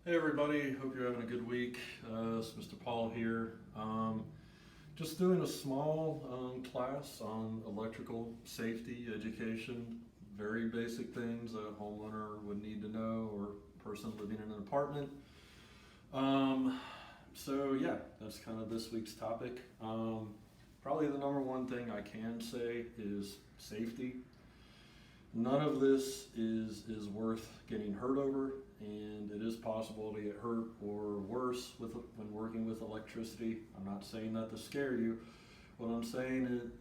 Hey everybody, hope you're having a good week. It's Mr. Paul here. Just doing a small class on electrical safety education, very basic things a homeowner would need to know or person living in an apartment. So yeah, that's kind of this week's topic. Probably the number one thing I can say is safety. None of this is worth getting hurt over, and it is possible to get hurt or worse when working with electricity. I'm not saying that to scare you. What I'm saying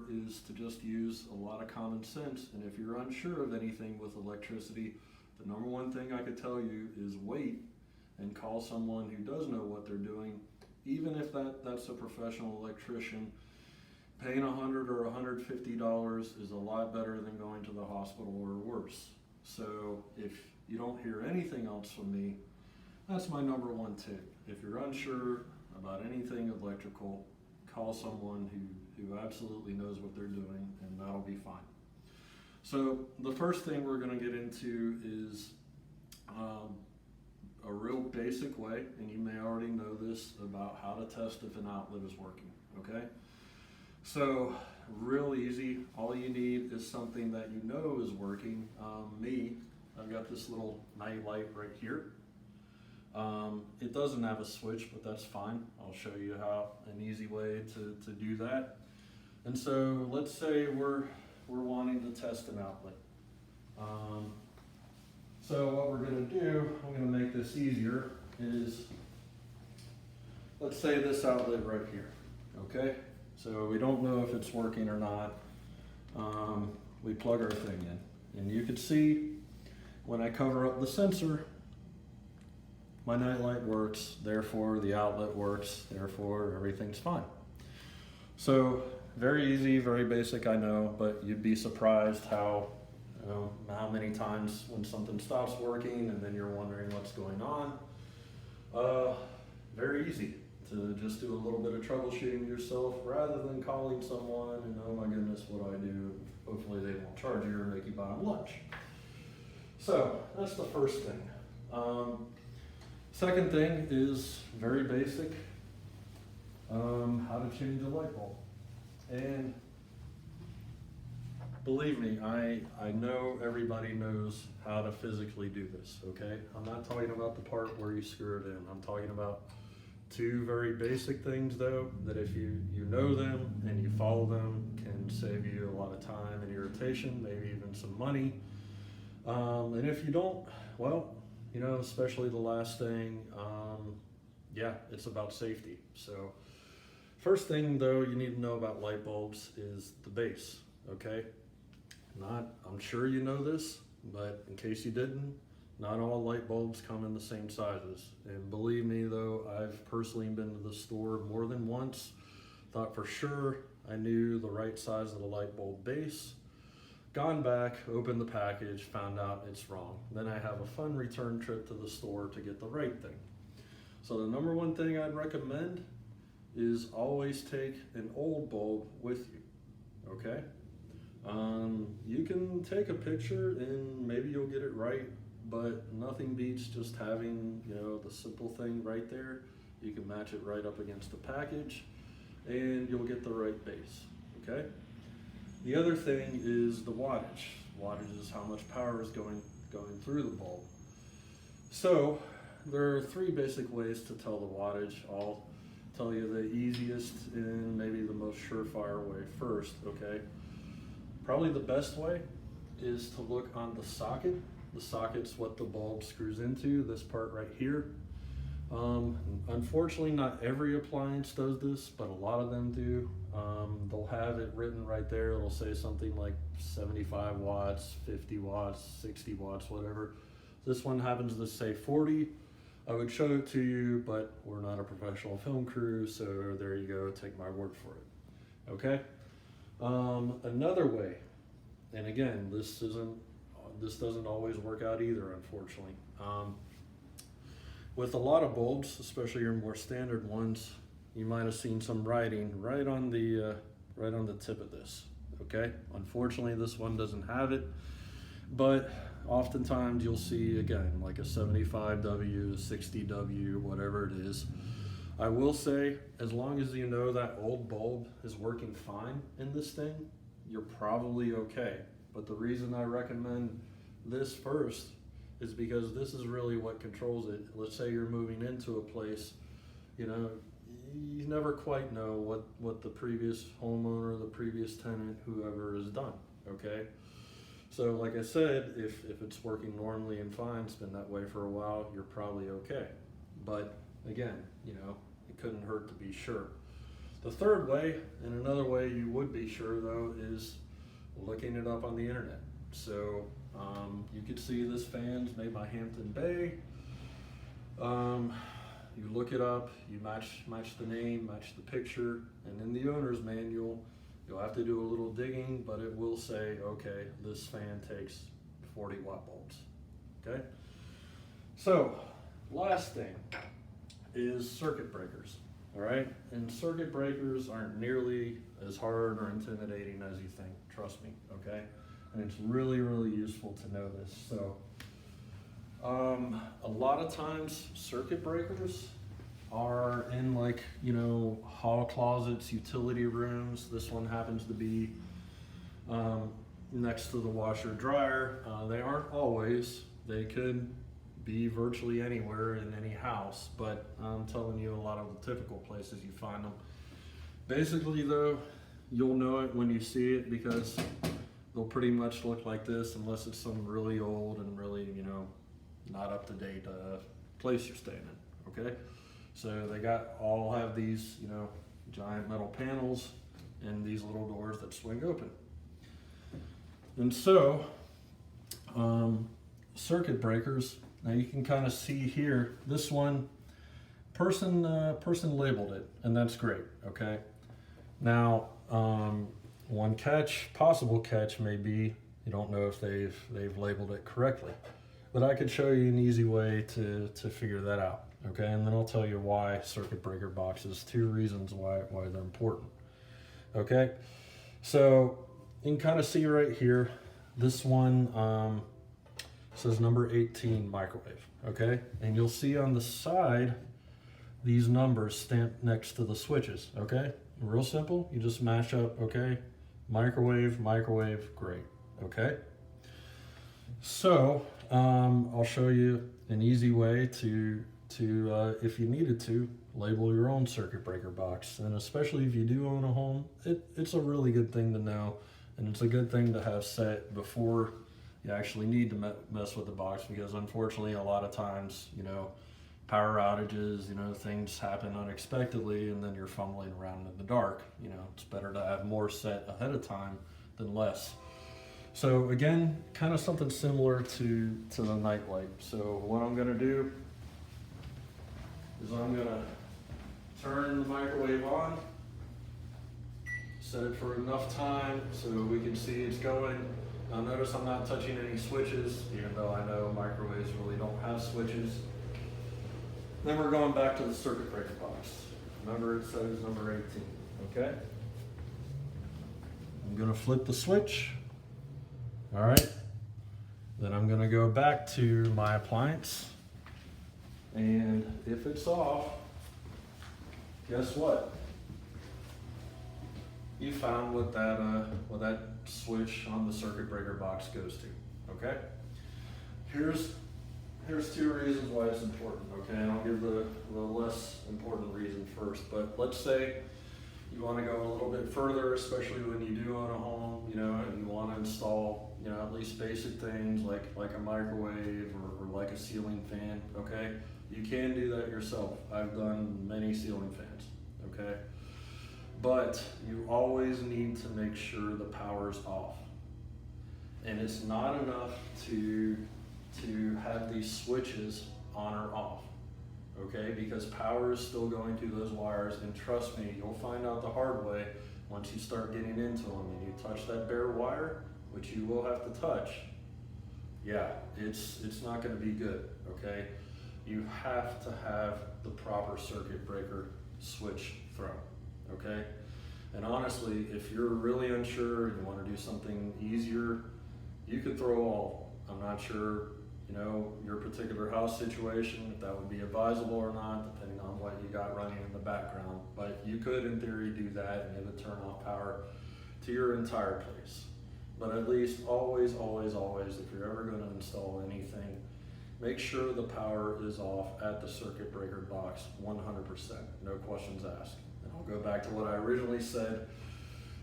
is to just use a lot of common sense, and if you're unsure of anything with electricity, the number one thing I could tell you is wait and call someone who does know what they're doing, even if that's a professional electrician. Paying $100 or $150 is a lot better than going to the hospital or worse. So if you don't hear anything else from me, that's my number one tip. If you're unsure about anything electrical, call someone who absolutely knows what they're doing, and that'll be fine. So the first thing we're going to get into is a real basic way, and you may already know this, about how to test if an outlet is working, okay? So, real easy. All you need is something that you know is working. I've got this little night light right here. It doesn't have a switch, but that's fine. I'll show you an easy way to do that. And so, let's say we're wanting to test an outlet. So what we're going to do, I'm going to make this easier, is let's say this outlet right here, okay? So we don't know if it's working or not. We plug our thing in, and you can see when I cover up the sensor, my night light works, therefore the outlet works, therefore everything's fine. So very easy, very basic, I know, but you'd be surprised how many times when something stops working and then you're wondering what's going on. Very easy to just do a little bit of troubleshooting yourself rather than calling someone and, oh my goodness, what do I do? Hopefully they won't charge you or make you buy them lunch. So that's the first thing. Second thing is very basic, how to change a light bulb. And believe me, I know everybody knows how to physically do this, okay? I'm not talking about the part where you screw it in. I'm talking about two very basic things though, that if you know them and you follow them, can save you a lot of time and irritation, maybe even some money. And if you don't, well, especially the last thing, it's about safety. So first thing though you need to know about light bulbs is the base, okay? I'm sure you know this, but in case you didn't, not all light bulbs come in the same sizes. And believe me though, I've personally been to the store more than once, thought for sure I knew the right size of the light bulb base, gone back, opened the package, found out it's wrong. Then I have a fun return trip to the store to get the right thing. So the number one thing I'd recommend is always take an old bulb with you, okay? You can take a picture and maybe you'll get it right, but nothing beats just having, the simple thing right there. You can match it right up against the package and you'll get the right base, okay? The other thing is the wattage. Wattage is how much power is going through the bulb. So there are three basic ways to tell the wattage. I'll tell you the easiest and maybe the most surefire way first, okay? Probably the best way is to look on the socket. The socket's what the bulb screws into, this part right here. Unfortunately, not every appliance does this, but a lot of them do. They'll have it written right there. It'll say something like 75 watts, 50 watts, 60 watts, whatever. This one happens to say 40. I would show it to you, but we're not a professional film crew, so there you go, take my word for it, okay? Another way, and again, this doesn't always work out either, unfortunately. With a lot of bulbs, especially your more standard ones, you might have seen some writing right on the tip of this, okay? Unfortunately, this one doesn't have it, but oftentimes you'll see, again, like a 75W, 60W, whatever it is. I will say, as long as you know that old bulb is working fine in this thing, you're probably okay. But the reason I recommend this first is because this is really what controls it. Let's say you're moving into a place, you know, you never quite know what the previous homeowner, the previous tenant, whoever has done, okay? So like I said, if it's working normally and fine, it's been that way for a while, you're probably okay. But again, you know, it couldn't hurt to be sure. The third way, and another way you would be sure though, is looking it up on the internet. So you could see this fan's made by Hampton Bay. You look it up, you match the name, match the picture, and in the owner's manual, you'll have to do a little digging, but it will say, okay, this fan takes 40 watt bulbs, okay? So, last thing is circuit breakers, all right? And circuit breakers aren't nearly as hard or intimidating as you think, trust me, okay? And it's really, really useful to know this. So, a lot of times circuit breakers are in, like, you know, hall closets, utility rooms. This one happens to be next to the washer dryer. They aren't always. They could be virtually anywhere in any house, but I'm telling you, a lot of the typical places you find them. Basically though, you'll know it when you see it because they'll pretty much look like this unless it's some really old and really, you know, not up to date place you're staying in, okay? So they all have these, you know, giant metal panels and these little doors that swing open. And so, circuit breakers, now you can kind of see here, this one, person labeled it, and that's great, okay? Now, one possible catch may be, you don't know if they've labeled it correctly. But I could show you an easy way to figure that out, okay? And then I'll tell you why circuit breaker boxes, 2 reasons why they're important, okay? So you can kind of see right here, this one says number 18 microwave, okay? And you'll see on the side, these numbers stamped next to the switches, okay? Real simple, you just mash up, okay? Microwave, microwave, great, okay? So, I'll show you an easy way to if you needed to, label your own circuit breaker box. And especially if you do own a home, it's a really good thing to know, and it's a good thing to have set before you actually need to mess with the box, because unfortunately a lot of times, you know, power outages, you know, things happen unexpectedly and then you're fumbling around in the dark. You know, it's better to have more set ahead of time than less. So again, kind of something similar to the nightlight. So what I'm gonna do is I'm gonna turn the microwave on, set it for enough time so we can see it's going. Now notice I'm not touching any switches, even though I know microwaves really don't have switches. Then we're going back to the circuit breaker box. Remember, it says number 18, okay? I'm gonna flip the switch. All right, then I'm gonna go back to my appliance, and if it's off, guess what? You found what that switch on the circuit breaker box goes to, okay? Here's 2 reasons why it's important, okay? And I'll give the less important reason first, but let's say you want to go a little bit further, especially when you do own a home, you know, and you want to install, you know, at least basic things like a microwave or like a ceiling fan, okay? You can do that yourself. I've done many ceiling fans, okay? But you always need to make sure the power's off. And it's not enough to have these switches on or off, okay? Because power is still going through those wires, and trust me, you'll find out the hard way once you start getting into them and you touch that bare wire, which you will have to touch. Yeah, it's not gonna be good, okay? You have to have the proper circuit breaker switch thrown, okay? And honestly, if you're really unsure and you wanna do something easier, you could throw I'm not sure, you know, your particular house situation, if that would be advisable or not, depending on what you got running in the background. But you could, in theory, do that and it would turn off power to your entire place. But at least always, always, always, if you're ever going to install anything, make sure the power is off at the circuit breaker box 100%, no questions asked. And I'll go back to what I originally said.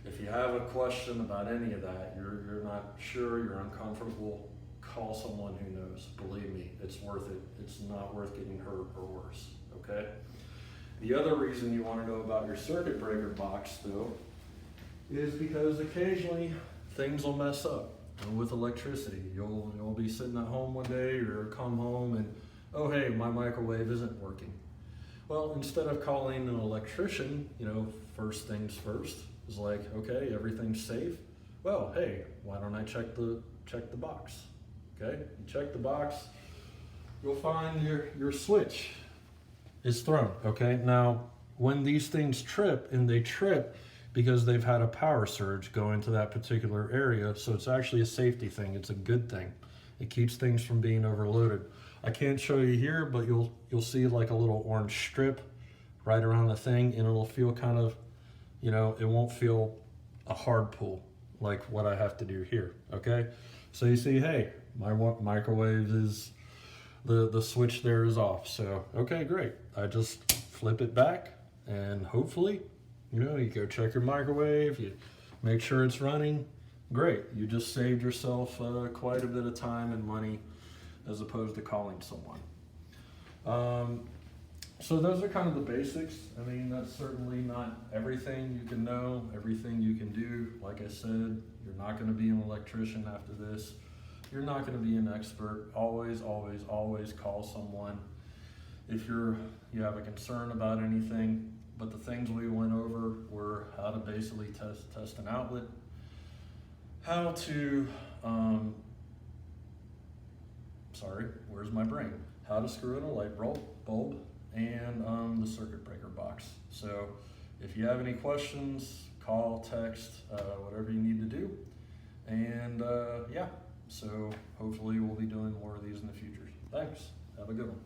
If you have a question about any of that, you're not sure, you're uncomfortable, call someone who knows. Believe me, it's worth it. It's not worth getting hurt or worse, okay? The other reason you want to know about your circuit breaker box, though, is because occasionally things will mess up with electricity. You'll be sitting at home one day or come home and, oh hey, my microwave isn't working. Well, instead of calling an electrician, you know, first things first, is like, okay, everything's safe. Well, hey, why don't I check the box? Okay, you check the box, you'll find your switch is thrown. Okay, now when these things trip, and they trip because they've had a power surge go into that particular area, so it's actually a safety thing. It's a good thing. It keeps things from being overloaded. I can't show you here, but you'll see like a little orange strip right around the thing, and it'll feel kind of, you know, it won't feel a hard pull like what I have to do here. Okay, so you see, hey, my microwave is, the switch there is off. So okay, great. I just flip it back, and hopefully, you know, you go check your microwave, you make sure it's running. Great, you just saved yourself quite a bit of time and money as opposed to calling someone. So those are kind of the basics. I mean, that's certainly not everything you can know, everything you can do. Like I said, you're not going to be an electrician after this. You're not going to be an expert. Always, always, always call someone if you have a concern about anything. But the things we went over were how to basically test an outlet, how to, how to screw in a light bulb, and the circuit breaker box. So if you have any questions, call, text, whatever you need to do. And yeah, so hopefully we'll be doing more of these in the future. Thanks. Have a good one.